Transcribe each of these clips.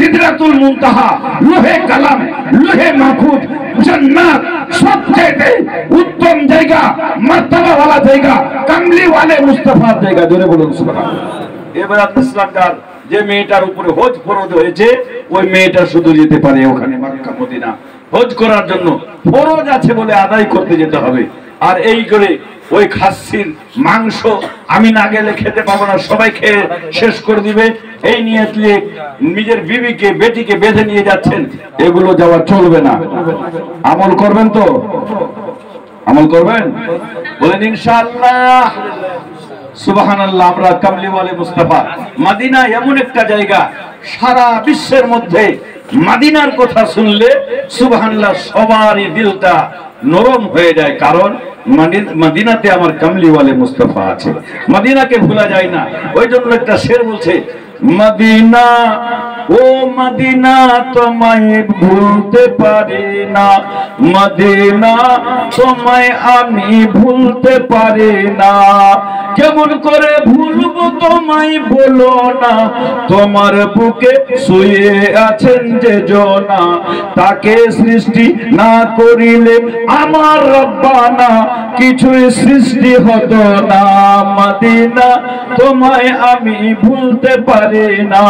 সিদরাতুল মুনতাহা, লোহে কালাম, লোহে মাহফুজ, জান্নাত সবচেয়ে উত্তম জায়গা, মর্তবাওয়ালা জায়গা, কামলিওয়ালে মুস্তাফার জায়গা। জোরে বলুন সুবহানাল্লাহ। এবার ইসলামদার যে মেয়েটার উপরে হজ ফরজ হয়েছে, ওই মেয়েটা শুধু যেতে পারে ওখানে মক্কা মদিনা হজ করার জন্য। ফরজ আছে বলে আদায় করতে যেতে হবে। আর এই করে ওই খাসির মাংস আমি না গেলে খেতে পাবো না, সবাই খেয়ে শেষ করে দিবে, এই নিয়ে নিজের বিবিকে বেটিকে বেঁধে নিয়ে যাচ্ছেন, এগুলো যাওয়া চলবে না। আমল করবেন তো? আমল করবেন? বলেন ইনশাআল্লাহ। সুবহানাল্লাহ। আমরা কামলিওয়ালে মুস্তাফা মদিনা এমন একটা জায়গা, সারা বিশ্বের মধ্যে মদিনার কথা শুনলে সুবহানাল্লাহ সবারই দিলটা নরম হয়ে যায়। কারণ মদিনাতে আমার কামলিওয়ালে মুস্তাফা আছে, মদিনাকে ভোলা যায় না। ওই জন্য একটা শের বলছে, মদিনা ও মদিনা তোমায় ভুলতে পারি না, মদিনা তোমায় আমি ভুলতে পারি না, কেমন করে ভুলবো তোমায় বলো না, তোমার বুকে শুয়ে আছেন যে জনা, তাকে সৃষ্টি না করিলে আমার রব্বানা কিছুই সৃষ্টি হতো না, মদিনা তোমায় আমি ভুলতে পারি না।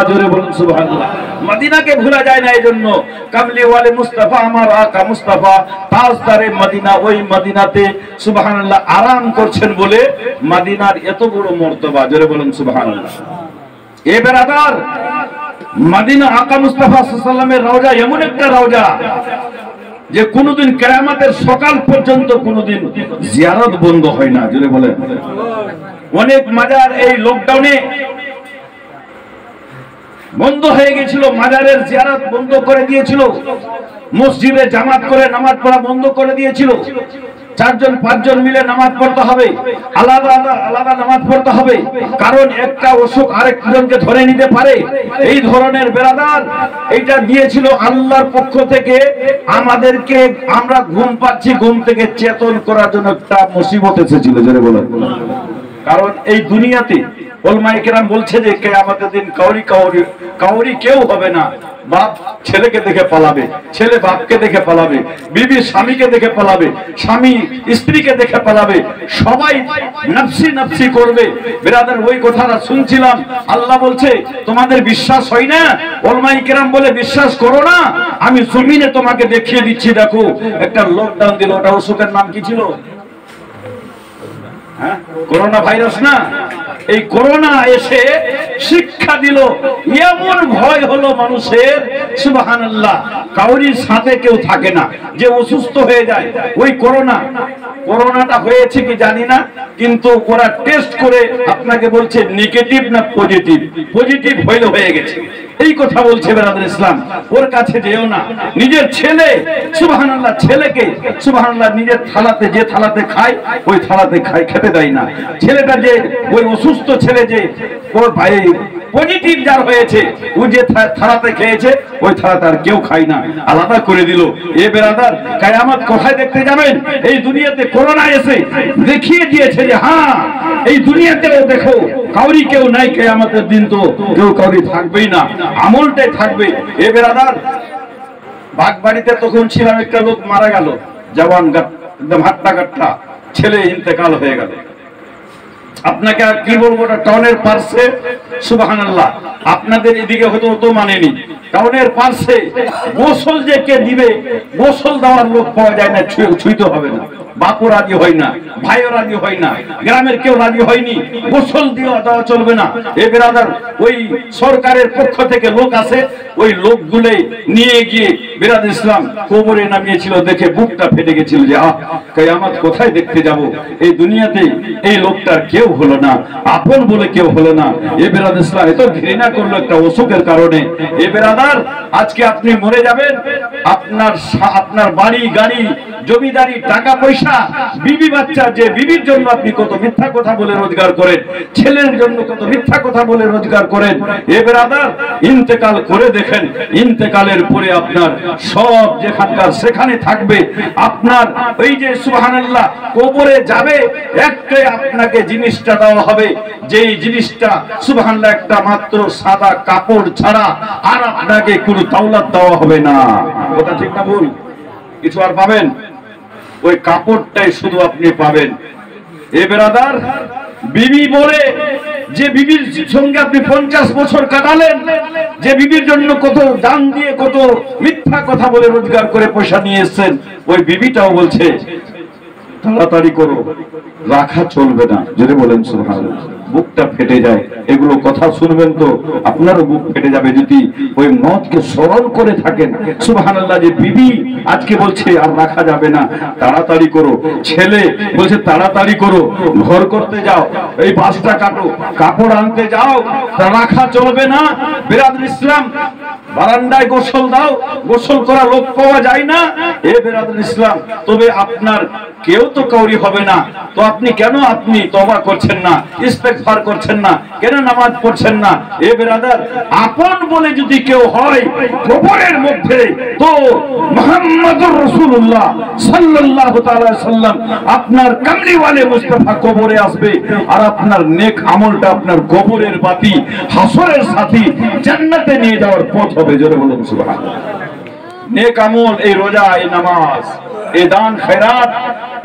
জোরে বলুন সুবহানাল্লাহ। মদিনাকে ভোলা যায় না, এই জন্য কামলিওয়ালে মুস্তাফা আমার আকা মুস্তাফা তাজদারে মদিনা, ওই মদিনাতে সুবহানাল্লাহ আরাম করছেন বলে মদিনার এত বড় মর্তবা। জোরে বলুন সুবহানাল্লাহ। এ বেরাদার, মদিনা আকা মুস্তাফা সাল্লাল্লাহু আলাইহি ওয়াসাল্লামের রওজা এমন একটা রওজা যে কোনদিন কিয়ামতের সকাল পর্যন্ত কোনদিন জিয়ারত বন্ধ হয় না। জোরে বলেন। অনেক মাজার এই লকডাউনে বন্ধ হয়ে গেছিল, মাজারের জিয়ারত বন্ধ করে দিয়েছিল, মসজিদে জামাত করে নামাজ পড়া বন্ধ করে দিয়েছিল। 4 জন 5 জন মিলে নামাজ পড়তে হবে, আলাদা আলাদা নামাজ পড়তে হবে, কারণ একটা অসুখ আরেকজনকে ধরে নিতে পারে। এই ধরনের বেরাদার এইটা দিয়েছিল আল্লাহর পক্ষ থেকে আমাদেরকে। আমরা ঘুম পাচ্ছি, ঘুম থেকে চেতন করার জন্য একটা মুসিবত এসেছিল। জোরে বলেন। কারণ এই দুনিয়াতে উলামায়ে কেরাম বলছে যে কিয়ামতের দিন কাউরি কেউ হবে না। বাপ ছেলেকে দেখে পালাবে, ছেলে বাপকে দেখে পালাবে, বিবি স্বামীকে দেখে পালাবে, স্বামী স্ত্রীকে দেখে পালাবে, সবাই নফসি নফসি করবে। বিরাদার, ওই কথাটা শুনছিলাম, আল্লাহ বলছে তোমাদের বিশ্বাস হয় না? উলামায়ে কেরাম বলে বিশ্বাস করো না, আমি জমিনে তোমাকে দেখিয়ে দিচ্ছি। দেখো একটা লকডাউন দিল, ওটা অসুখের নাম কি ছিল? করোনা ভাইরাস না? এই করোনা এসে শিক্ষা দিল, এমন ভয় হলো মানুষের সুবহানাল্লাহ, কাউরির সাথে কেউ থাকে না, যে অসুস্থ হয়ে যায়। ওই করোনাটা হয়েছে কি জানি না, কিন্তু ওরা টেস্ট করে আপনাকে বলছে নেগেটিভ না পজিটিভ, পজিটিভ হয়ে গেছে। এই কথা বলছে বেরাদার ইসলাম। ওর কাছে যেও না। নিজের ছেলে সুবহানাল্লাহ, ছেলেকে সুবহানাল্লাহ নিজের থালাতে, যে থালাতে খায় ওই থালাতে খায়, খেতে দেয় না। ছেলেটা যে ওই অসুস্থ ছেলে, যে ওর ভাই পজিটিভ যার হয়েছে, ও যে থালাতে খেয়েছে ওই থালাতে আর কেউ খায় না, আলাদা করে দিল। এ বেরাদার, কিয়ামত কোথায় দেখতে যাবেন? এই দুনিয়াতে করোনা এসে দেখিয়ে দিয়েছে যে হ্যাঁ, এই দুনিয়াতেও দেখো কাউরি কেউ নাই, কিয়ামতের দিন তো কেউ কাউরি থাকবেই না, আমলটাই থাকবে। এ বেরাদার, বাগবাড়িতে তখন ছিলাম, একটা লোক মারা গেল, জওয়ান, একদম হাট্টা কাট্টা ছেলে, ইন্তেকাল হয়ে গেল। আপনাকে আর কি বলবো, টাউনের পার্শ্বে সুবহানাল্লাহ, আপনাদের এদিকে হয়তো তো মানেনি, টাউনের পার্শ্বে গোসল যে কে দিবে, গোসল দেওয়ার লোক পাওয়া যায় না, ছুঁইতে হবে না, বাপও রাজি হয় না, ভাইও রাজি হয় না, গ্রামের কেউ রাজি হয়নি, গোসল দেওয়া চলবে না। এ বেরাদার, ওই সরকারের পক্ষ থেকে লোক আছে, ওই লোকগুলো নিয়ে গিয়ে বেরাদার ইসলাম কবরে নামিয়েছিল। দেখে বুকটা ফেটে গেছিল যে কিয়ামত কোথায় দেখতে যাব? এই দুনিয়াতে এই লোকটার কেউ হলো না, আপন বলে কেউ হলো না। এ বেরাদার ইসলাম এত ঘৃণা করলো একটা অসুখের কারণে। এ বেরাদার, আজকে আপনি মরে যাবেন, আপনার বাড়ি গাড়ি জমিদারি টাকা পয়সা আচ্ছা বিবি বাচ্চা, যে বিবির জন্য আপনি কত মিথ্যা কথা বলে রোজগার করেন, ছেলের জন্য কত মিথ্যা কথা বলে রোজগার করেন, এ বেরাদার ইন্তেকাল করে দেখেন, ইন্তেকালের পরে আপনার সব যেখানকার সেখানে থাকবে। আপনার ওই যে সুবহানাল্লাহ কবরে যাবে, একটাই আপনাকে জিনিসটা দেওয়া হবে, যেই জিনিসটা সুবহানাল্লাহ একটা মাত্র সাদা কাপড় ছাড়া আর আপনাকে কোনো দাওলাত দেওয়া হবে না। কথা ঠিক না ভুল? কিছু আর পাবেন? ওই কাপড়টাই শুধু আপনি পাবেন। এ বেরাদার বিবি বলে যে বিবির সঙ্গে আপনি 50 বছর কাটালেন, যে বিবির জন্য কত দান দিয়ে কত মিথ্যা কথা বলে রোজগার করে পয়সা নিয়ে এসেছেন, ওই বিবিটাও বলছে তাড়াতাড়ি করো, রাখা চলবে না। যদি বলেন সুবহানাল্লাহ, বুকটা ফেটে যায়। এগুলো কথা শুনবেন তো আপনারও বুক ফেটে যাবে যদি ওই মতকে স্মরণ করে থাকেন। সুবহানাল্লাহ, যে বিবি আজকে বলছে আর রাখা যাবে না, তাড়াতাড়ি করো। ছেলে বলছে তাড়াতাড়ি করো, ঘর করতে যাও, এই বাসটা কাটো, কাপড় আনতে যাও, তা রাখা চলবে না। বিরাদর ইসলাম বারান্দায় গোসল দাও, গোসল করা লোক পাওয়া যায় না। এ বিরাদর ইসলাম, তবে আপনার কেউ তো কাউরি হবে না, তো আপনি কেন আপনি তওবা করছেন না, ইস্তেগফার করছেন না, কেন নামাজ পড়ছেন না? এ বেরাদার আপন বলে যদি কেউ হয় কবরের মধ্যে, তো মুহাম্মদুর রাসূলুল্লাহ সাল্লাল্লাহু তাআলা সাল্লাম আপনার কামলিওয়ালে মুস্তাফা কবরে আসবে, আর আপনার নেক আমলটা আপনার কবরের বাতি, হাসরের সাথী, জান্নাতে নিয়ে যাওয়ার পথ হবে। জোরে বলুন সুবহানাল্লাহ। নেক আমল, এই রোজা, এই নামাজ, এই দান খেরাত,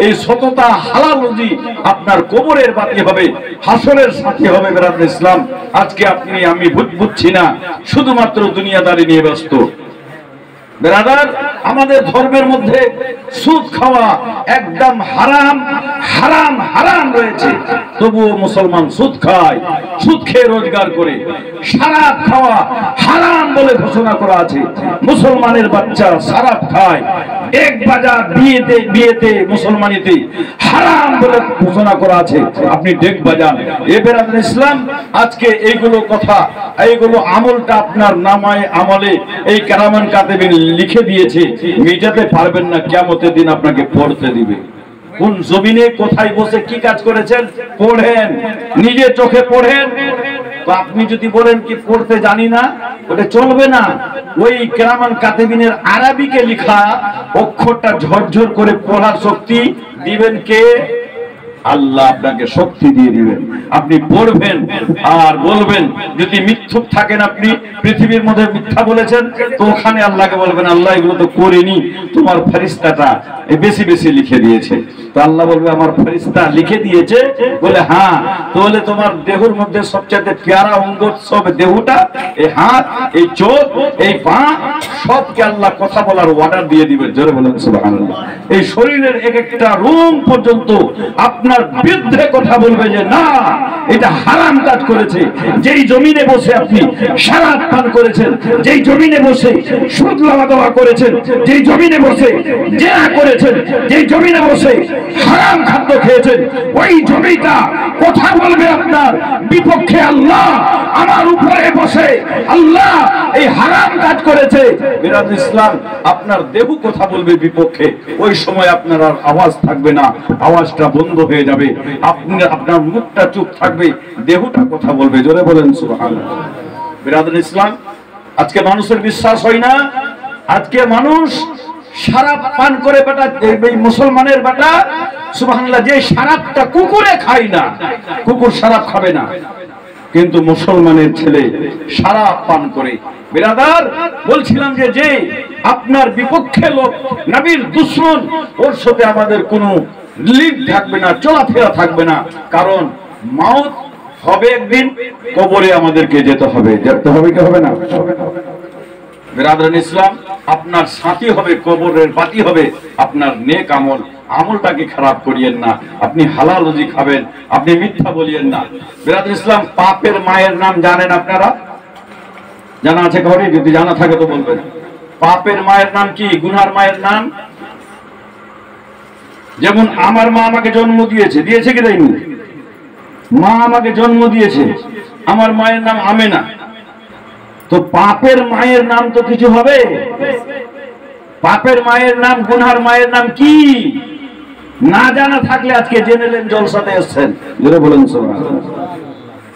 এই সততা, হালাল রুজি আপনার কবরের বাতি হবে, হাসরের সাথী হবে। বেরাদর ইসলাম, আজকে আপনি আমি বুঝছি না, শুধুমাত্র দুনিয়াদারি নিয়ে ব্যস্ত। বেরাদার, আমাদের ধর্মের মধ্যে সুদ খাওয়া একদম হারাম, হারাম, হারাম রয়েছে, তবুও মুসলমান সুদ খায়, সুদ খেয়ে রোজগার করে। শরাব খাওয়া হারাম বলে ঘোষণা করা আছে, মুসলমানের বাচ্চা শরাব খায়। এক বাজার বিয়েতে মুসলমানিতে হারাম বলে ঘোষণা করা আছে, আপনি ডেক বাজান। এ বেরাদর ইসলাম, আজকে এইগুলো কথা, এইগুলো আমলটা আপনার নামায় আমলে এই কেরামান কাতেবিন লিখে দিয়েছে, মিটাতে পারবেন না, কিয়ামতের দিন আপনাকে পড়তে দিবে। কোন জমিনে কোথায় বসে কি কাজ করেছেন পড়েন, নিজে চোখে পড়েন। তো আপনি যদি বলেন কি পড়তে জানি না, ওটা চলবে না। ওই কেরামান কাতেবিনের আরবিকে লেখা অক্ষরটা ঝরঝর করে পড়ার শক্তি দিবেন কে? আল্লাহ আপনাকে শক্তি দিয়ে দিবেন। আপনি পড়বেন আর বলবেন, যদি মিথ্যুক থাকেন, আপনি পৃথিবীর মধ্যে মিথ্যা বলেছেন, তো ওখানে আল্লাহকে বলবেন, আল্লাহ এগুলো তো করিনি, তোমার ফেরেশতাটা বেশি বেশি লিখে দিয়েছে। তো আল্লাহ বলবে, আমার ফেরেশতা লিখে দিয়েছে? বলে হ্যাঁ। তাহলে তোমার দেহের মধ্যে সবচেয়ে প্যারা অঙ্গ সব দেহটা, এই হাত, এই চোখ, এই পা, সবকে আল্লাহ কথা বলার অর্ডার দিয়ে দিবেন। জোরে বলেন সুবহানাল্লাহ। এই শরীরের এক একটা রুম পর্যন্ত আপনার বিরুদ্ধে কথা বলবে যে না, এটা হারাম কাজ করেছে। যেই জমিনে বসে আপনি শরাব পান করেছেন, যেই জমিনে বসে সুদ লাওয়া করেছেন, যেই জমিনে বসে জিনা করেছেন, যেই জমিনে বসে হারাম খাদ্য খেয়েছেন, ওই জমিটা কথা বলবে আপনার বিপক্ষে। আল্লাহ আমার উপরে বসে আল্লাহ এই হারাম কাজ করেছে। বিরাদর ইসলাম, আপনার দেহ কথা বলবে বিপক্ষে। ওই সময় আপনার আর আওয়াজ থাকবে না, আওয়াজটা বন্ধ হয়ে যাবে, আপনার মুখটা চুপ থাকবে, দেহটা কথা বলবে। জোরে বলেন সুবহানাল্লাহ। বিরাদর ইসলাম, আজকে মানুষের বিশ্বাস হয় না। আজকে মানুষ শরাব পান করে বেটা, এই মুসলমানের বেটা সুবহানাল্লাহ, যে শরাবটা কুকুরে খায় না, কুকুর শরাব খাবে না, কিন্তু মুসলমানের ছেলে শরাব পান করে। বিরাদার, বলছিলাম যে আপনার বিপক্ষে লোক, নবীর দুশমন, ওর সাথে আমাদের কোনো লিঙ্ক থাকবে না, চলাফেরা থাকবে না। কারণ মওত হবে একদিন, কবরে আমাদেরকে যেতে হবে। যেতে হবে কি হবে না? বিরাদরান ইসলাম, আপনার সাথী হবে, কবরের বাতি হবে আপনার নেক আমল। আমলটাকে খারাপ করিয়েন না। আপনি হালাল রুজি খাবেন, আপনি মিথ্যা বলিয়েন না। বিরাদরান ইসলাম, পাপের মায়ের নাম জানেন আপনারা? জানা আছে ঘরে? যদি জানা থাকে তো বলবেন। পাপের মায়ের নাম কি? গুনার মায়ের নাম? যেমন আমার মা আমাকে জন্ম দিয়েছে, দিয়েছে কি দেয়নি? মা আমাকে জন্ম দিয়েছে, আমার মায়ের নাম আমেনা। তো পাপের মায়ের নাম তো কিছু হবে। পাপের মায়ের নাম, গুনার মায়ের নাম কি? না জানা থাকলে আজকে জেনে নেন, জলসাতে এসেছেন, জোরে বলুন সুবহানাল্লাহ।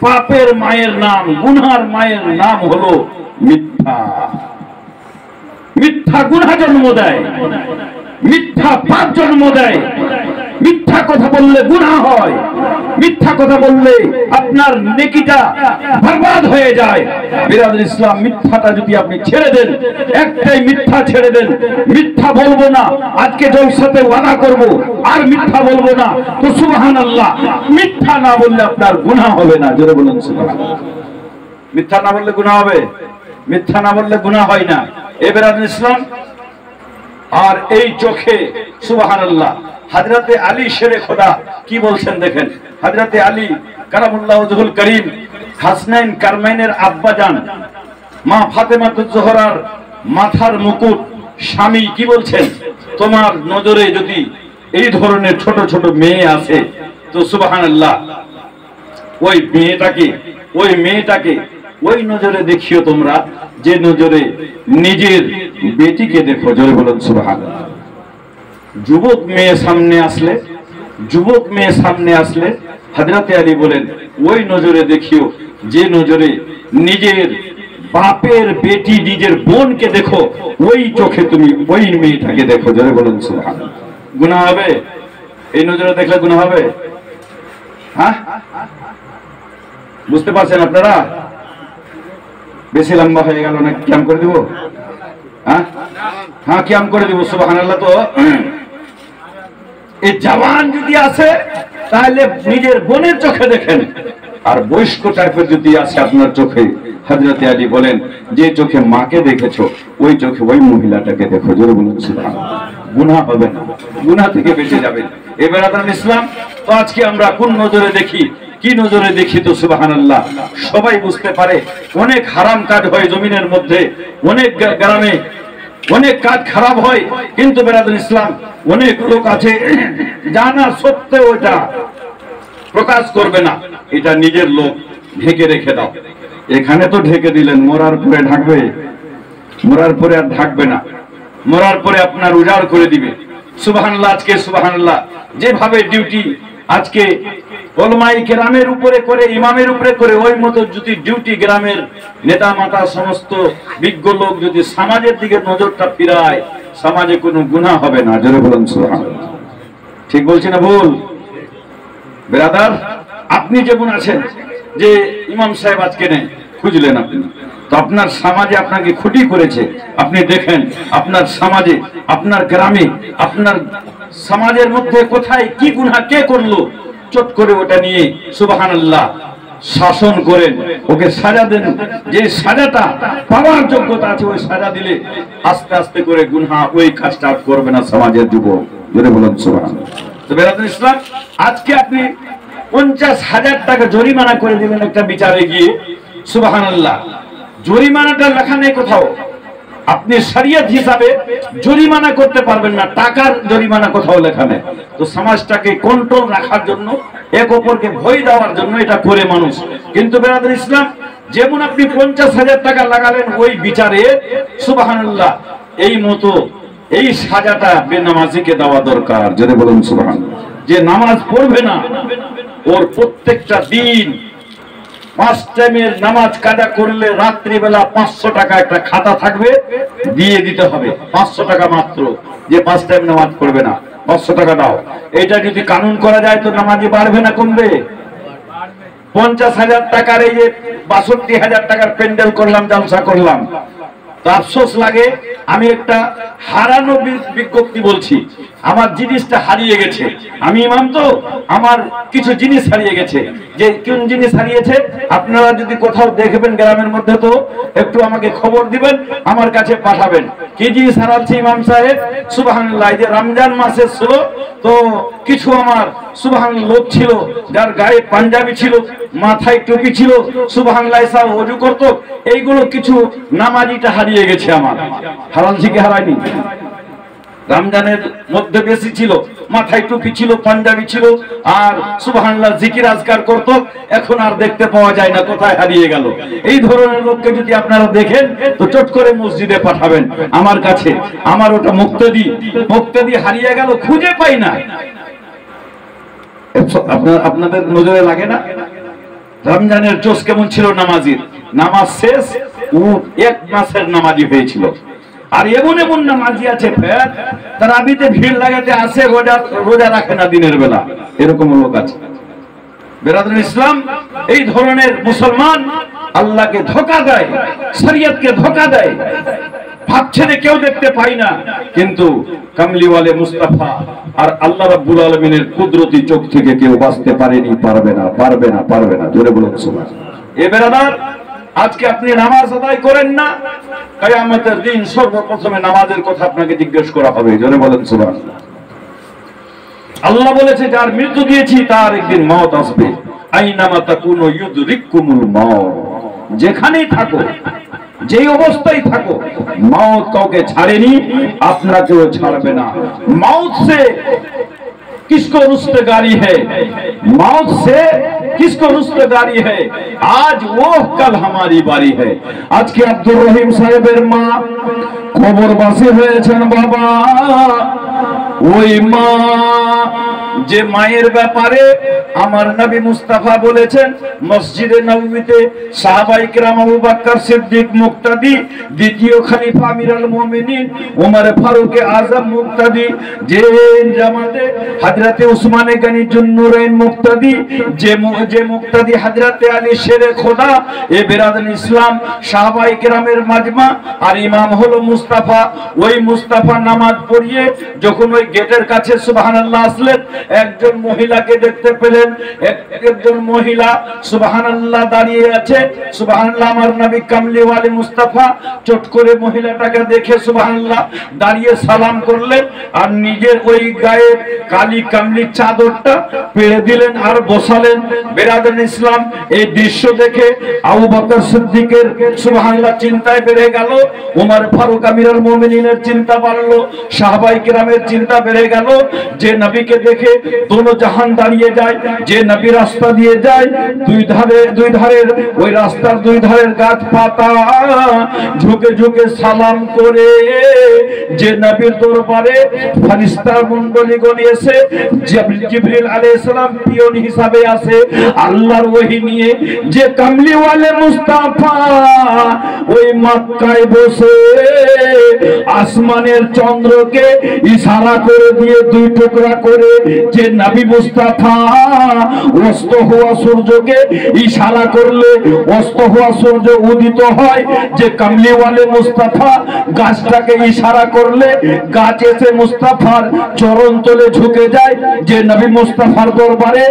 পাপের মায়ের নাম, গুনার মায়ের নাম হলো মিথ্যা। মিথ্যা গুনাহ জন্ম দেয়, মিথ্যা পাপ জন্ম দেয়। মিথ্যা কথা বললে গুনাহ হয়, মিথ্যা কথা বললে আপনার নেকিটা বরবাদ হয়ে যায়। বিরাদর ইসলাম, মিথ্যাটা যদি আপনি ছেড়ে দেন, একটাই মিথ্যা ছেড়ে দেন, মিথ্যা বলবো না, আজকে জলসাতে ওয়াদা করব আর মিথ্যা বলবো না, তো সুবহানাল্লাহ, মিথ্যা না বললে আপনার গুনাহ হবে না, জোরে বলুন সুবহানাল্লাহ। মিথ্যা না বললে গুনাহ হবে, মিথ্যা না বললে গুনাহ হয় না। এ বিরাদর ইসলাম, আর এই চোখে সুবহানাল্লাহ, হযরতে আলী শেরে খোদা কি বলছেন দেখেন। হযরতে আলী কারামুল্লাহ ওয়াজহুল করিম, হাসনাইন কারমাইনের আব্বা জান মা ফাতেমাতুজ জোহরার মাথার মুকুট স্বামী কি বলছেন, তোমার নজরে যদি এই ধরনের ছোট ছোট মেয়ে আছে তো সুবহানাল্লাহ, ওই মেয়েটাকে ওই নজরে দেখিও তোমরা, যে নজরে নিজের বেটিকে দেখো, জোরে বলুন সুবহানাল্লাহ। যুবক মেয়ে সামনে আসলে হযরতে আলী বলেন, ওই নজরে দেখিও যে নজরে নিজের বাপের বেটি, নিজের বোনকে দেখো, ওই চোখে তুমি ওই মেয়েটাকে দেখো, জোরে বলুন সুবহানাল্লাহ। গুনাহ হবে? এই নজরে দেখলে গুনাহ হবে? হ্যাঁ, বুঝতে পারছেন আপনারা? বেশি লম্বা হয়ে গেল না, কিয়াম করে দিব? হ্যাঁ, কিয়াম করে দিব সুবহানাল্লাহ। তো এই জওয়ান যদি আছে তাহলে নিজের বোনের চোখে দেখেন, আর বয়স্ক টাইপের যদি আছে আপনার চোখে, হযরতে আলী বলেন, যে চোখে মাকে দেখেছো ওই চোখে ওই মহিলাটাকে দেখো, জোরে বলুন সুবহানাল্লাহ। গুনাহ হবে না, গুনাহ থেকে বেঁচে যাবেন। এবার আপনার ইসলাম, তো আজকে আমরা কোন নজরে দেখি, কি নজরে দেখি, তো সুবহানাল্লাহ সবাই বুঝতে পারে। অনেক হারাম কাজ হয় জমিনের মধ্যে, অনেক গ্রামে অনেক কাজ খারাপ হয়, কিন্তু বিরাদর ইসলাম অনেক লোক আছে জানা সত্ত্বেও ওটা প্রকাশ করবে না। এটা নিজের লোক, ঢেকে রেখে দাও। এখানে তো ঢেকে দিলেন, মরার পরে ঢাকবে? মরার পরে আর ঢাকবে না, মরার পরে আপনার উজাড় করে দিবে। সুবহানাল্লাহ, আজকে সুবহানাল্লাহ যেভাবে ডিউটি আজকে ওলামায়ে কেরামের উপরে করে, ইমামের উপরে করে, ওই মতো যদি ডিউটি গ্রামের নেতা মাতা সমস্ত বিজ্ঞ লোক যদি সমাজের দিকে নজরটা ফিরায়, সমাজে কোনো গুনাহ হবে না, জোরে বলুন সুবহানাল্লাহ। ঠিক বলছি না ভুল? ব্রাদার, আপনি যেমন আছেন, যে ইমাম সাহেব আজকে নেই, খুঁজলেন আপনি, তো আপনার সমাজে আপনাকে ক্ষতি করেছে, আপনি দেখেন আপনার সমাজে, আপনার গ্রামে, আপনার সমাজের মধ্যে কোথায় কি গুনাহ কে করলো, চট করে ওটা নিয়ে সুবহানাল্লাহ শাসন করেন, ওকে সাজা দেন। যে সাজাটা পাওয়ার যোগ্যতা আছে ওই সাজা দিলে আস্তে আস্তে করে গুনাহ ওই কাজটা করবে না সমাজের যুবক, জোরে বলুন সুবহানাল্লাহ। তো বিরাদর ইসলাম, আজকে আপনি 50,000 টাকা জরিমানা করে দিবেন একটা বিচারে গিয়ে, সুবহানাল্লাহ জরিমানাটা লেখা নেই কোথাও, আপনি শরীয়ত হিসাবে জরিমানা করতে পারবেন না, টাকার জরিমানা কোথাও লেখা নেই। তো সমাজটাকে কন্ট্রোল রাখার জন্য, এক অপরকে ভয় দেওয়ার জন্য এটা করে মানুষ। কিন্তু বিরাদর ইসলাম, যেমন আপনি 50,000 টাকা লাগালেন ওই বিচারে, সুবহানাল্লাহ এই মতো এই সাজাটা বেনামাজিকে দেওয়া দরকার, যদি বলুন সুবহানাল্লাহ। যে নামাজ পড়বে না, ওর প্রত্যেকটা দিন 5 টাইমের নামাজ কাজা করলে রাত্রিবেলা 500 টাকা একটা খাতা থাকবে, দিয়ে দিতে হবে 500 টাকা মাত্র। যে 5 টাইম নামাজ পড়বে না, 500 টাকা দাও। এটা যদি কানুন করা যায় তো নামাজি বাড়বে না কমবে? 50,000 টাকার এই যে 62,000 টাকার প্যান্ডেল করলাম, জালসা করলাম, তো আফসোস লাগে। আমি একটা হারানো বিজ্ঞপ্তি বলছি, আমার জিনিসটা হারিয়ে গেছে। আমি ইমাম, তো আমার কিছু জিনিস হারিয়ে গেছে। যে কোন জিনিস হারিয়েছে আপনারা যদি কোথাও দেখবেন গ্রামের মধ্যে, তো একটু আমাকে খবর দিবেন, আমার কাছে পাঠাবেন। কি জিনিস হারাচ্ছে ইমাম সাহেব? সুবহানাল্লাহ, যে রমজান মাসে ছিল, তো কিছু আমার সুবহানাল্লাহ লোক ছিল যার গায়ে পাঞ্জাবি ছিল, মাথায় টুপি ছিল, সুবহানাল্লাহ সব ওযু করত, এইগুলো কিছু নামাজিটা হারিয়ে গেছে আমার। হারাল থেকে হারায়নি, রমজানের মধ্যে বেশি ছিল, মাথায় টুপি ছিল, পাঞ্জাবি ছিল, আর সুবহানাল্লাহ জিকির আজকার করত, এখন আর দেখতে পাওয়া যায় না, কোথায় হারিয়ে গেল। এই ধরনের লোককে যদি আপনারা দেখেন তো চট করে মসজিদে পাঠাবেন আমার কাছে। আমার ওটা মুক্তাদি হারিয়ে গেল, খুঁজে পাই না। আপনাদের নজরে লাগে না? রমজানের জোশ কেমন ছিল নামাজির? নামাজ শেষ এক মাসের নামাজি হয়েছিল। আর এমন এমন নামাজি আছে ফের তারাবিতে ভিড় লাগাতে আসে, রোজা রাখে না দিনের বেলা, এরকম লোক আছে। বেরাদুল ইসলাম, এই ধরনের মুসলমান আল্লাহকে ধোঁকা দেয়, শরীয়তকে ধোঁকা দেয়, ভাবছে যে কেউ দেখতে পাই না, কিন্তু কামলিওয়ালে মুস্তাফা আর আল্লাহ রাব্বুল আলামিনের কুদরতি চোখ থেকে কেউ বাঁচতে পারেনি, পারবে না, পারবে না, পারবে না। জোরে বলুন সুবহানাল্লাহ। এ বেরাদার, আজকে আপনি নামাজ আদায় করেন না, কিয়ামতের দিন সর্বপ্রথমে নামাজের কথা আপনাকে জিজ্ঞেস করা হবে। জোরে বলেন সুবহানাল্লাহ। আল্লাহ বলেছে যার মৃত্যু দিয়েছি তার একদিন মওত আসবে। আইনামা তাকুনু ইউদরিকুমুল মাউত, যেখানেই থাকো, যেই অবস্থায় থাকো, মওত কাউকে ছাড়েনি, আপনাকেও ছাড়বে না। मौत से किसको रुस्तगारी है, मौत से किसको रुस्तगारी है, आज वो कल हमारी बारी है। आज के अब्दुल रहीम साहेबेर मा কবরবাসী হয়েছেন বাবা। ওই মা, যে মায়ের ব্যাপারে আমার নবী মুস্তাফা বলেছেন মসজিদে নববীতে সাহাবায়ে কেরাম আবু বকর সিদ্দিক মুক্তাদি, দ্বিতীয় খলিফা আমিরুল মুমিনিন ওমর ফারুক আযম মুক্তাদি, যে জামাতে হযরতে উসমান গনি জুন্নুরাইন মুক্তাদি, যে মুক্তাদি হযরতে আলী শেরে খোদা। এ বেরাদুল ইসলাম, সাহাবায়ে কেরামের মাজমা আর ইমাম হলো মুস্তাফা। ওই মুস্তাফা নামাজ পড়িয়ে যখন ওই গেটের কাছে সুবহানাল্লাহ আসলেন, একজন মহিলাকে দেখতে পেলেন। একজন মহিলা সুবহানাল্লাহ দাঁড়িয়ে আছে। সুবহানাল্লাহ, আমার নবী কামলিওয়ালে মুস্তাফা চট করে মহিলাটাকে দেখে সুবহানাল্লাহ দাঁড়িয়ে সালাম করলেন, আর নিজের ওই গায়ে কালি কামলি চাদরটা পেড়ে দিলেন আর বসালেন। বেরাদুল ইসলাম, এই দৃশ্য দেখে আবু বকর সিদ্দিকের সুবহানাল্লাহ চিন্তায় বেড়ে গেল, ওমর ফারুক আমিরুল মুমিনিনের চিন্তা বাড়লো, সাহাবায়ে কেরামের চিন্তা বেড়ে গেল। যে নবীকে দেখে দোনো জাহান দাঁড়িয়ে যায়, যে নবী রাস্তা দিয়ে যায়, দুই ধারের ওই রাস্তার দুই ধারের গাছ পাতা ঝুঁকে ঝুঁকে সালাম করে, যে নবীর দরবারে ফেরেশতার মণ্ডলীগণ এসে জিবরিল আলাইহিস সালাম পিয়ন হিসাবে আসে আল্লাহর ওহী নিয়ে, যে কামলিওয়ালে মুস্তাফা ওই মক্কায় বসে আসমানের চন্দ্রকে ইশারা করে দিয়ে দুই টুকরা করে, যে নবী মুস্তাফা অস্ত হওয়া সূর্যকে ইশারা করলে অস্ত হওয়া সূর্য উদিত হয়, যে কামলিওয়ালে মুস্তাফা গাছটাকে ইশারা করলে গাছ এসে মুস্তাফার চরণ তলে ঝুঁকে যায়, যে নবী মুস্তাফার দরবারে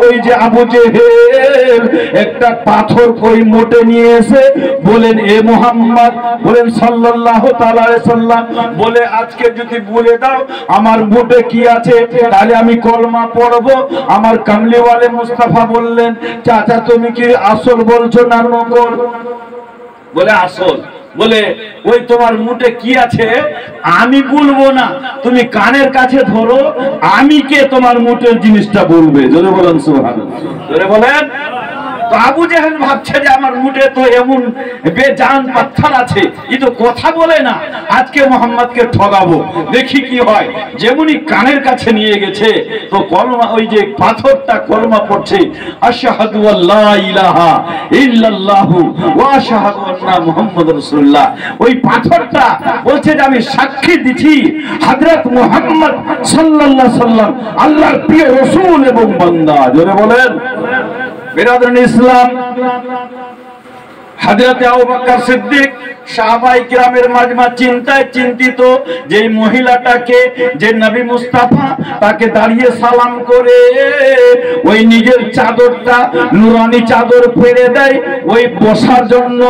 ওই যে আবু জেহেল একটা পাথর কই মোটে নিয়ে এসে বলেন, এ মুহাম্মদ, বলেন সাল্লাল্লাহু তাআলা আলাইহি সাল্লাম, বলে আজকে যদি বলে দাও আমার মুটে কি আছে তাহলে আমি কলমা পড়ব। আমার কামলিওয়ালে মুস্তাফা বললেন, চাচা তুমি কি আসল বলছো না নকল? বলে আসল। বলে ওই তোমার মুটে কি আছে আমি বলবো না, তুমি কানের কাছে ধরো, আমি কে তোমার মুটের জিনিসটা বলবে। জোরে বলেন সুবহানাল্লাহ, জোরে বলেন। তো আবু জেহেল ভাবছে যে আমার মুটে তো এমন বেজান পাথর আছে, ই তো কথা বলে না, আজকে মুহাম্মদকে ঠগাবো, দেখি কি হয়। যেমনি কানের কাছে নিয়ে গেছে তো কলমা, ওই যে পাথরটা কলমা পড়ছে, আশহাদু আল্লা ইলাহা ইল্লাল্লাহু ওয়া আশহাদু আন্না মুহাম্মাদুর রাসূলুল্লাহ। ওই পাথরটা বলছে যে আমি সাক্ষী দিচ্ছি হযরত মুহাম্মদ সাল্লাল্লাহু আলাইহি সাল্লাম আল্লাহর প্রিয় রাসূল এবং বান্দা। জোরে বলেন। বিরাদরুল ইসলাম, হযরত আবু বকর সিদ্দিক সাহাবায়ে কিরামের মাজমা চিন্তায় চিন্তিত, যে মহিলাটাকে, যে নবী মুস্তাফা তাকে দাঁড়িয়ে সালাম করে ওই নিজের চাদরটা নুরানি চাদর পেরে দেয় ওই বসার জন্য।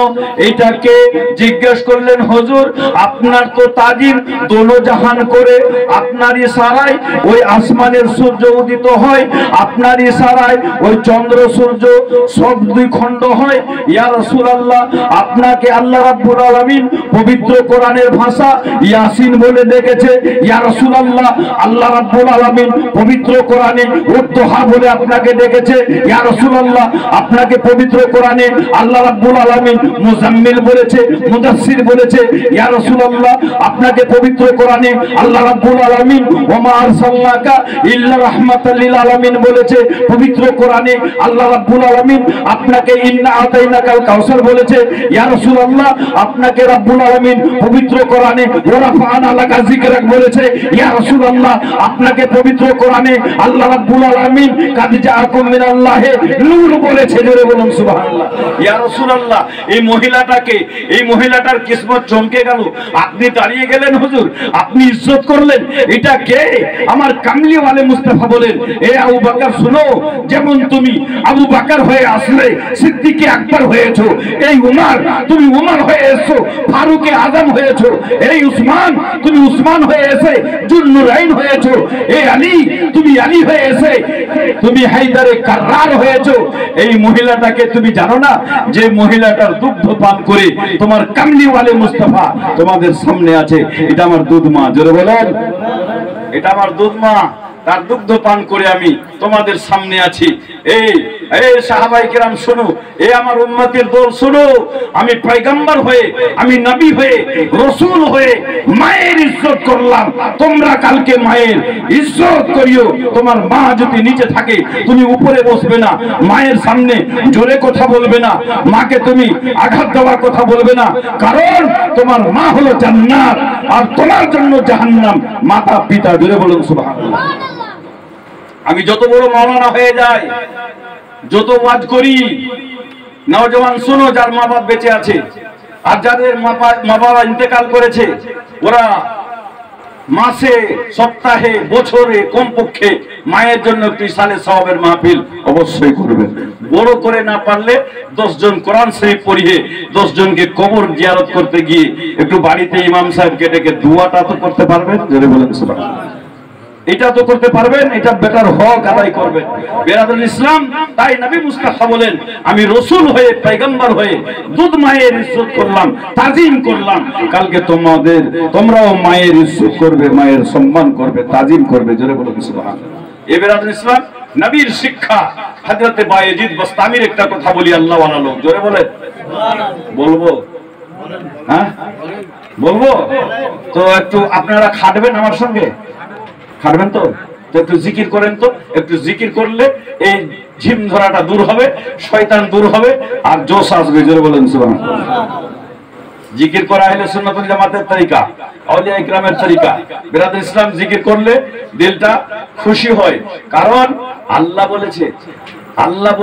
এটাকে জিজ্ঞেস করলেন, হুজুর আপনার তো তাজিম দোনো জাহান করে, আপনার ইশারায় ওই আসমানের সূর্য উদিত হয়, আপনার ইশারায় ওই চন্দ্র সূর্য সব দুই খণ্ড হয়। ইয়া রাসূলুল্লাহ, আপনাকে আল্লাহ রাব্বুল আলামিন পবিত্র কোরআনের ভাষা ইয়াসিন বলে ডেকেছে। ইয়া রাসূলুল্লাহ, আল্লাহ রাব্বুল আলামিন পবিত্র কোরআনে উদ্দোহা বলে আপনাকে ডেকেছে। ইয়া রাসূলুল্লাহ, আপনাকে পবিত্র কোরআনে আল্লাহ রাব্বুল আলামিন মুজাম্মিল বলেছে, মুদাসসির বলেছে। ইয়া রাসূলুল্লাহ, আপনাকে পবিত্র কোরআনে আল্লাহ রাব্বুল আলামিন ওয়া মা আরসালনাকা ইল্লা রাহমাতাল লিল আলামিন বলেছে। পবিত্র কোরআনে আল্লাহ রাব্বুল আলামিন আপনাকে ইন্না আতাইনাকাল কাউসার বলেছে। ইয়া রাসূলুল্লাহ, আপনাকে রাব্বুল আলামিন পবিত্র কোরআনে ওয়া রাফা'না লাকা যিকরাক বলেছে। ইয়া রাসূলুল্লাহ, আপনাকে পবিত্র কোরআনে আল্লাহ রাব্বুল আলামিন কাদ জাআকুম মিনাল্লাহি নূর বলেছে। জোরে বলুন সুবহানাল্লাহ। ইয়া রাসূলুল্লাহ, এই মহিলাটার কিসমত চমকে গেল। আপনি দাঁড়িয়ে গেলেন হুজুর, আপনি ইজ্জত করলেন। এটা কে? আমার কামলিওয়ালে মুস্তাফা বলেন, এ আবু বকর শুনো, যেমন তুমি আবু বকর হয়ে আসলে সিদ্দিকে আকবর হয়েছো, এই উমর তুমি উমর হয়ে এসো ফারুকে আজম হয়েছো, এই উসমান তুমি উসমান হয়ে এসে জুন্নুরাইন হয়েছো, এই আলী তুমি আলী হয়ে এসে তুমি হায়দারে কাররার হয়েছো। এই মহিলাটাকে তুমি জানো না? যে মহিলাটার দুগ্ধ পান করে তোমার কামলিওয়ালে মুস্তাফা তোমাদের সামনে আছে। এটা আমার দুধ মা। জোরে বলেন, এটা আমার দুধ মা, তার দুগ্ধ পান করে আমি তোমাদের সামনে আছি। এই সাহাবায়ে কেরাম শোনো, এই আমার উম্মতের দল শোনো, আমি পয়গম্বর হয়ে, আমি নবী হয়ে, রাসূল হয়ে মায়ের ইজ্জত করলাম। তোমরা কালকে মায়ের ইজ্জত করিও। তোমার মা যদি নিচে থাকে তুমি উপরে বসবে না, মায়ের সামনে জোরে কথা বলবে না, মাকে তুমি আঘাত দেওয়ার কথা বলবে না, কারণ তোমার মা হলো জান্নাত আর তোমার জন্য জাহান্নাম। মাতা পিতা, জোরে বলুন সুবহানাল্লাহ। আমি যত বড় মাওলানা হয়ে যাই, যত ওয়াজ করি, নওজওয়ান শুনো, যার মা বাপ বেঁচে আছে আর যাদের মা বাবা ইন্তেকাল করেছে, ওরা মাসে, সপ্তাহে, বছরে কমপক্ষে মায়ের জন্য একটি সালে সওয়াবের মাহফিল অবশ্যই করবেন। বড় করে না পারলে 10 জন কোরআন শরীফ পড়িয়ে 10 জনকে কবর জিয়ারত করতে গিয়ে একটু বাড়িতে ইমাম সাহেবকে ডেকে দোয়াটা তো করতে পারবেন। জোরে বলেন সুবহানাল্লাহ। এটা তো করতে পারবেন, এটা বেটার হক আদায় করবেন। বেরাদুল ইসলাম, তাই নবী মুস্তাফা বলেন, আমি রাসূল হয়ে, পয়গম্বর হয়ে দুধ মায়ের ইজ্জত করলাম, তাজিম করলাম। কালকে তোমরাও মায়ের ইজ্জত করবে, মায়ের সম্মান করবে, তাজিম করবে। জোরে বলুন সুবহানাল্লাহ। এ বেরাদুল ইসলাম, নবীর শিক্ষা। হযরতে বায়েজিদ বস্তামির একটা কথা বলি, আল্লাহ ওয়ালা লোক। জোরে বলেন, বলবো? হ্যাঁ বলবো তো। একটু আপনারা খাটবেন আমার সঙ্গে, খাটবেন তো? একটু জিকির করেন তো। একটু জিকির করলে এই ঝিম ধরাটা দূর হবে, শয়তান দূর হবে আর জোশ আসবে। জোরে বলেন সুবহানাল্লাহ। জিকির করা হলো সুন্নাতুল জামাতের তরিকা, আউলিয়া ইকরামের তরিকা। বিরাদুল ইসলাম, জিকির করলে দিলটা খুশি হয়, কারণ আল্লাহ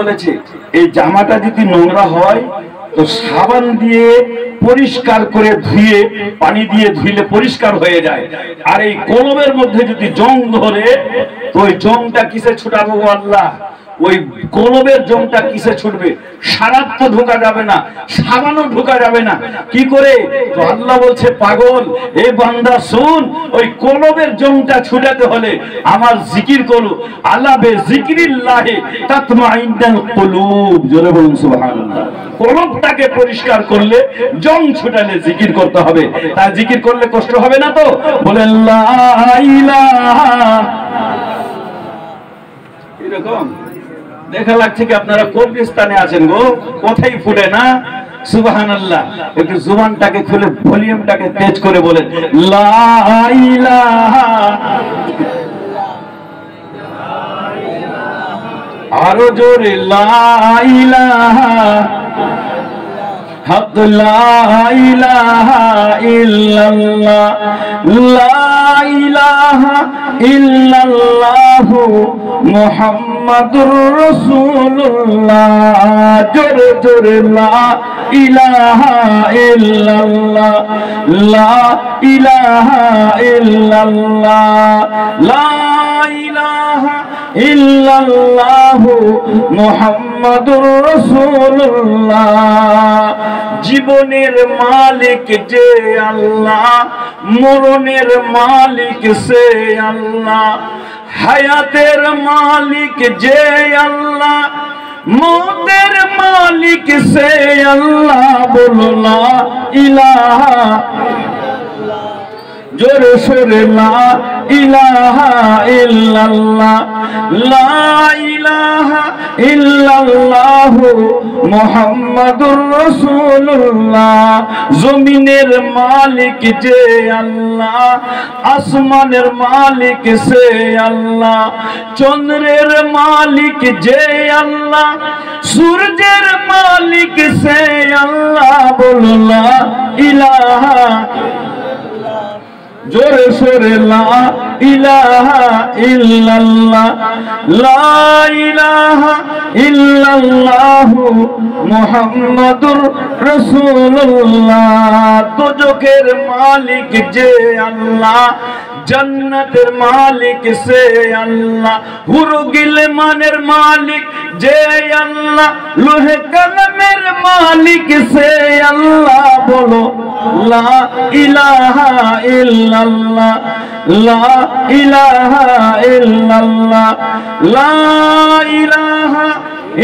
বলেছে এই জামাটা যদি নোংরা হয় তো সাবান দিয়ে পরিষ্কার করে ধুয়ে, পানি দিয়ে ধুইলে পরিষ্কার হয়ে যায়। আর এই কলবের মধ্যে যদি জং ধরে তো ওই জংটা কিসে ছুটাবো আল্লাহ? ওই কলবের জংটা কিসে ছুটবে? সারাত তো ঢোকা যাবে না, সাবানও ঢোকা যাবে না, কি করে? তো আল্লাহ বলছে, পাগল এ বান্দা শুন, ওই কলবের জংটা ছুটাতে হলে আমার জিকির করো। আলা বে যিকরিল্লাহি তাতমাইন্নুল কুলুব। জোরে বলুন সুবহানাল্লাহ। কলবটাকে পরিষ্কার করলে, জং ছুটালে জিকির করতে হবে। তাই জিকির করলে কষ্ট হবে না তো? বলেন লা ইলাহা। এরকম দেখা লাগছে কি আপনারা কবরস্থানে আছেন গো, কথাই ফুটে না। সুবহানাল্লাহ। একটু জুবানটাকে খুলে ভলিউমটাকে তেজ করে বলেন লা ইলাহা। আরো জোরে লা ইলাহা। হক লা ইলাহা ইল্লাল্লাহ। লা ইলাহা ইল্লাল্লাহু মুহাম্মাদুর রাসূলুল্লাহ। জোরে জোরে লা ইলাহা ইল্লাল্লাহ। লা ইলাহা ইল্লাল্লাহ। লা ইলাহা ইল্লাল্লাহু মুহাম্মাদুর রাসূলুল্লাহ। জীবনের মালিক যে আল্লাহ, মরণের মালিক সে আল্লাহ, হায়াতের মালিক যে আল্লাহ, মৌতের মালিক সে আল্লাহ। বলো লা ইলাহা জোরে সোরে লা ইলাহা ইল্লাল্লাহ, লা ইলাহা ইল্লাল্লাহ মুহাম্মাদুর রাসূলুল্লাহ। জমিনের মালিক যে আল্লাহ, আসমানের মালিক সে আল্লাহ, চন্দ্রের মালিক যে আল্লাহ, সূর্যের মালিক সে আল্লাহ। বলো লা ইলাহা, জোরে সোরে লা ইলাহা ইল্লাল্লাহ, লা ইলাহা ইল্লাল্লাহ মুহাম্মাদুর রাসূলুল্লাহ। দোজখের মালিক যে আল্লাহ, জান্নাতের মালিক সে আল্লাহ, হুরগিলমানের মালিক যে আল্লাহ, লোহে কলমের মালিক সে আল্লাহ। বলো লা ইলাহা ইল্লাল্লাহ, লা ইলাহা ইল্লাল্লাহ, লা ইলাহা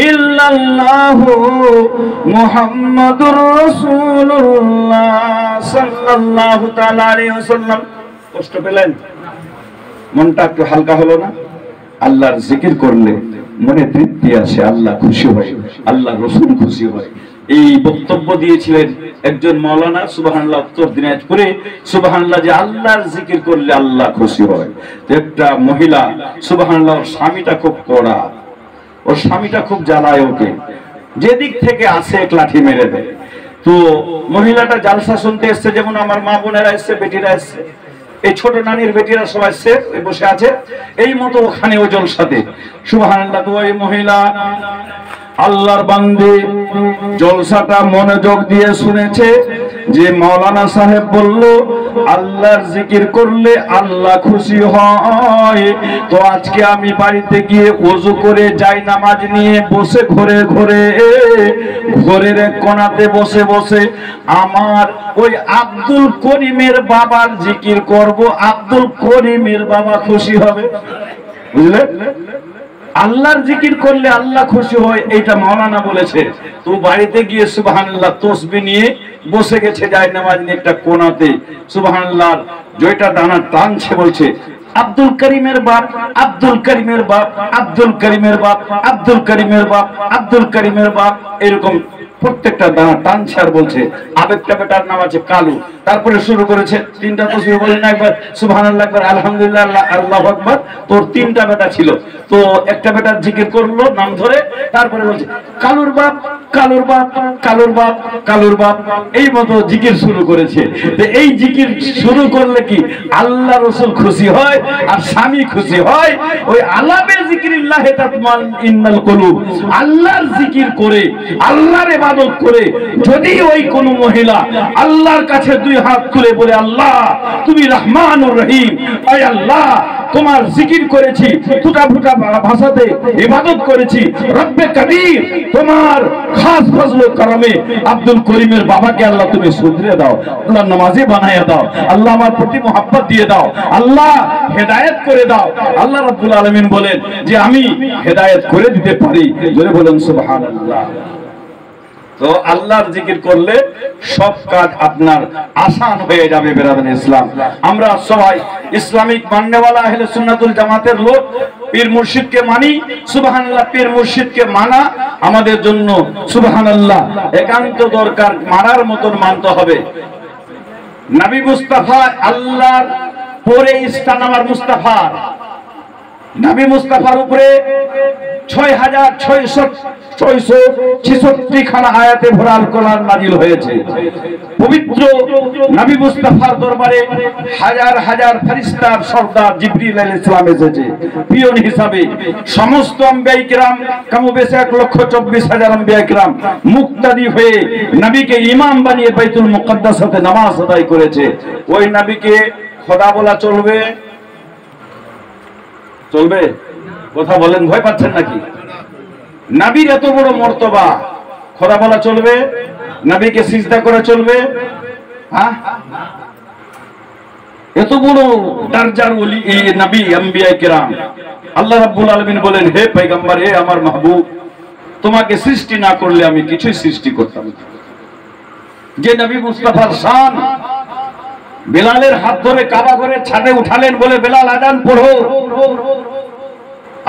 ইল্লাল্লাহ মুহাম্মাদুর রাসূলুল্লাহ সাল্লাল্লাহু তাআলা আলাইহি ওয়াসাল্লাম। কষ্ট পেলেন? মনটা একটু হালকা হলো না? আল্লাহর জিকির করলে মনে তৃপ্তি আসে, আল্লাহ খুশি হয়, আল্লাহ রাসূল খুশি হয়। এই বক্তব্য দিয়েছিলেন একজন মাওলানা, সুবহানাল্লাহ, উত্তর দিনাজপুরে। সুবহানাল্লাহ, যে আল্লাহর জিকির করলে আল্লাহ খুশি হয়। একটা মহিলা, সুবহানাল্লাহ, ওর স্বামীটা খুব কড়া, ওর স্বামীটা খুব জ্বালায় ওকে, যেদিক থেকে আসে এক লাঠি মেরে দেয়। তো মহিলাটা জালসা শুনতে এসছে, যেমন আমার মা বোনেরা এসছে, বেটিরা এসছে, এই ছোট নানির বেটিরা সবাই বসে আছে, এই মতো ওখানে ওই জলসাতে। সুবহানাল্লাহ, তো ওই মহিলা আল্লাহর বান্দে জলসাটা মনোযোগ দিয়ে শুনেছে যে মাওলানা সাহেব বলল আল্লাহর জিকির করলে আল্লাহ খুশি হয়। তো আজকে আমি বাড়িতে গিয়ে ওযু করে যাই নামাজ নিয়ে বসে ঘরের এক কোণাতে বসে বসে আমার ওই আব্দুল করিমের বাবার জিকির করব, আব্দুল করিমের বাবা খুশি হবে। বুঝলে? আল্লাহর জিকির করলে আল্লাহ খুশি হয়, এইটা মাওলানা বলেছে। তো বাড়িতে গিয়ে সুবহানাল্লাহ তাসবিহ নিয়ে বসে গেছে যায় নামাজ নিয়ে একটা কোণাতে। সুবহানাল্লাহ, জয়টা দানা টানছে, বলছে আব্দুল করিমের বাপ, আব্দুল করিমের বাপ, আব্দুল করিমের বাপ, আব্দুল করিমের বাপ, আব্দুল করিমের বাপ, এরকম প্রত্যেকটা দানা টানছে আর বলছে। আবেগটা বেটার নাম আছে কালু। তারপরে শুরু করেছে তিনটা তাসবিহ বলেন না, একবার সুবহানাল্লাহ, একবার আলহামদুলিল্লাহ, আল্লাহু আকবার। তোর তিনটা বেটা ছিল, তো একটা বেটার জিকির করলো নাম ধরে, তারপরে বলছে কালুর বাপ, কালুর বাপ, কালুর বাপ, কালুর বাপ, এই মতো জিকির শুরু করেছে। তো এই জিকির শুরু করলে কি আল্লাহ রাসূল খুশি হয় আর স্বামী খুশি হয়। ওই আলাবে জিকিরিল্লাহি তাতমাইন্নুল কুলুব, আল্লাহর জিকির করে, আল্লাহর ইবাদত করে যদি ওই কোন মহিলা আল্লাহর কাছে দুই হাত তুলে বলে আল্লাহ তুমি রহমানুর রহিম, আয় আল্লাহ তোমার জিকির করেছি, ফুটা ফুটা ভাষাতে ইবাদত করেছি, রব্বে কবির তোমার খাস ফজল ও করমে আব্দুল করিমের বাবাকে আল্লাহ তুমি শুধরে দাও, আল্লাহ নামাজি বানায়া দাও, আল্লাহ আমার প্রতি মোহাব্বত দিয়ে দাও, আল্লাহ হেদায়েত করে দাও। আল্লাহ রাব্বুল আলামিন বলেন যে আমি হেদায়েত করে দিতে পারি। জোরে বলেন সুবহানাল্লাহ। তো আল্লাহর জিকির করলে সব কাজ আপনার আসান হয়ে যাবে। বেরাদান ইসলাম, আমরা সবাই ইসলামিক মাননেওয়ালা আহলে সুন্নাতুল জামাতের লোক, পীর মুর্শিদকে মানি। সুবহানাল্লাহ, পীর মুর্শিদকে মানা আমাদের জন্য সুবহানাল্লাহ একান্ত দরকার, মানার মতন মানতে হবে। নবী মুস্তাফা আল্লাহর পরে ইসলাম আমার মুস্তাফা, নবী মুস্তাফার উপরে 6666 খানা আয়াতে ভরা আল কোরআন নাযিল হয়েছে। পবিত্র নবী মুস্তাফার দরবারে হাজার হাজার ফেরেশতার সরদার জিবরিল আলাইহিস সালাম এসেছে পিয়ন হিসাবে। সমস্ত আম্বিয়া কিরাম কমবেশে 1,24,000 আম্বিয়া কিরাম মুক্তাদি হয়ে নবীকে ইমাম বানিয়ে বাইতুল মুকদ্দাসাতে নামাজ আদায় করেছে। ওই নবীকে খোদা বলা চলবে? চলবে? কথা বলেন, ভয় পাচ্ছেন নাকি? নবীর এত বড় মর্তবা, খোদা বলা চলবে? নবীকে সিজদা করা চলবে? হ্যাঁ, এত বড় দরজার ওলি এই নবী আম্বিয়া কিরাম। আল্লাহ রাব্বুল আলামিন বলেন, হে পয়গম্বর, হে আমার মাহবুব, তোমাকে সৃষ্টি না করলে আমি কিছুই সৃষ্টি করতাম না। যে নবী মুস্তাফার শান, বেলালের হাত ধরে কাবা ঘরের ছাদে উঠালেন, বলে বেলাল আজান পড়ো,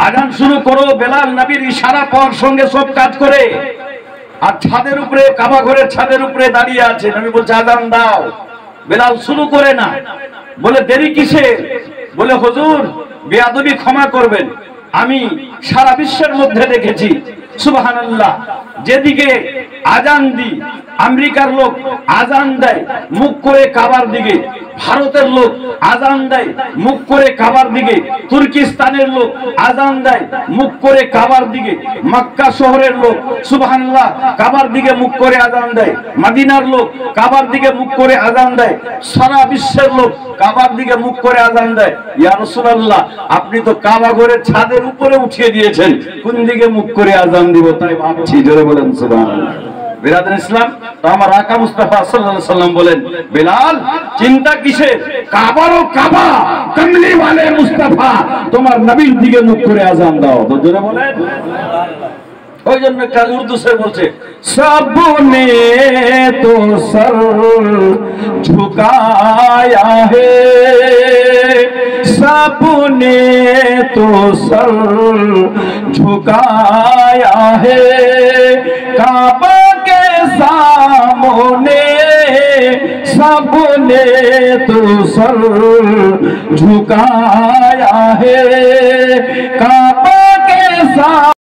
আজান শুরু করো। বেলাল নবীর ইশারা পাওয়ার সঙ্গে সব কাজ করে, আর ছাদের উপরে, কাবা ঘরের ছাদের উপরে দাঁড়িয়ে আছে। নবী বলছে আজান দাও। বেলাল শুরু করে না, বলে দেরি কিসে? বলে হুজুর বেয়াদবি ক্ষমা করবেন, আমি সারা বিশ্বের মধ্যে দেখেছি সুবহানাল্লাহ, যেদিকে আজান দি আমেরিকার লোক আজান দেয় মুখ করে কাবার দিকে, ভারতের লোক আজান দেয় মুখ করে কাবার দিকে, তুর্কিস্তানের লোক আজান দেয় মুখ করে কাবার দিকে, মক্কা শহরের লোক সুবহানাল্লাহ কাবার দিকে মুখ করে আজান দেয়, মদিনার লোক কাবার দিকে মুখ করে আজান দেয়, সারা বিশ্বের লোক কাবার দিকে মুখ করে আজান দেয়। ইয়া রাসূলুল্লাহ, আপনি তো কাবা ঘরের ছাদের উপরে উঠিয়ে দিয়েছেন, কোন দিকে মুখ করে আজান দিব তাই ভাবছি। জোরে বলেন সুবহানাল্লাহ। বিরাদর ইসলাম, তো আমার আকা মুস্তাফা সাল্লাল্লাহু আলাইহি সাল্লাম বলেন, বেলাল চিন্তা কিসে? কাবারও কাবা, কমলি ওয়ালে মুস্তাফা, তোমার নবীর দিকে মুখ করে আজান দাও। তো জোরে বলেন। ওই জন্য একটা উর্দু সে বলছে, सबने तो सर झुकाया है, सबने तो सर झुकाया है, काबा के सामने सबने तो सर झुकाया है, काबा के सामने